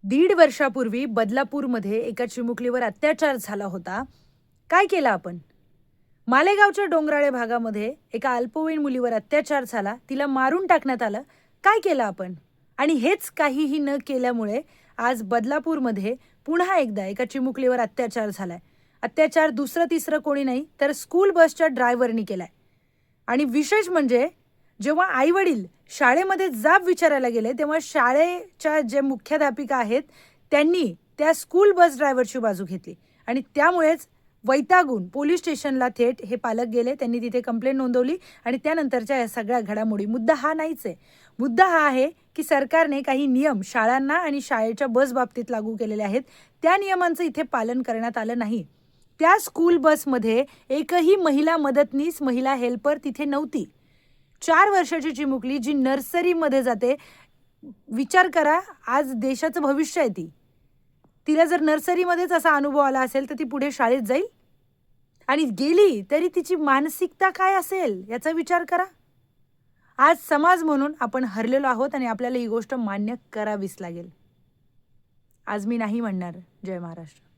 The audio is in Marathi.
1.5 वर्षापूर्वी बदलापूरमध्ये एका चिमुकलीवर अत्याचार झाला होता. काय केलं आपण? मालेगावच्या डोंगराळे भागामध्ये एका अल्पवयीन मुलीवर अत्याचार झाला. तिला मारून टाकण्यात आलं. काय केलं आपण? आणि हेच काहीही न केल्यामुळे आज बदलापूरमध्ये पुन्हा एकदा एका चिमुकलीवर अत्याचार झालाय. अत्याचार दुसरं-तिसरं कोणी नाही तर स्कूल बसच्या ड्रायव्हरनी केलाय. आणि विशेष म्हणजे जेव्हा आई-वडील शाळेमध्ये जाब विचारायला गेले, तेव्हा शाळेच्या जे मुख्याध्यापिका आहेत, त्यांनी त्या स्कूल बस ड्रायव्हरची बाजू घेतली आणि त्यामुळेच वैतागून पोलीस स्टेशनला थेट हे पालक गेले. त्यांनी तिथे कंप्लेंट नोंदवली आणि त्यानंतरच्या या सगळ्या घडामोडी. मुद्दा हा नाहीच आहे. मुद्दा हा आहे, की सरकारने काही नियम शाळांना आणि शाळेच्या बस बाबतीत लागू केलेले आहेत. त्या नियमांचं इथे पालन करण्यात आलं नाही. त्या स्कूल बसमध्ये एकही महिला मदतनीस, महिला हेल्पर तिथे नव्हती. 4 वर्षाची चिमुकली जी नर्सरीमध्ये जाते. विचार करा, आज देशाचं भविष्य आहे ती. तिला जर नर्सरीमध्येच असा अनुभव आला असेल, तर ती पुढे शाळेत जाईल? आणि गेली तरी तिची मानसिकता काय असेल याचा विचार करा. आज समाज म्हणून आपण हरलेलो आहोत आणि आपल्याला ही गोष्ट मान्य करावीच लागेल. आज मी नाही म्हणणार जय महाराष्ट्र.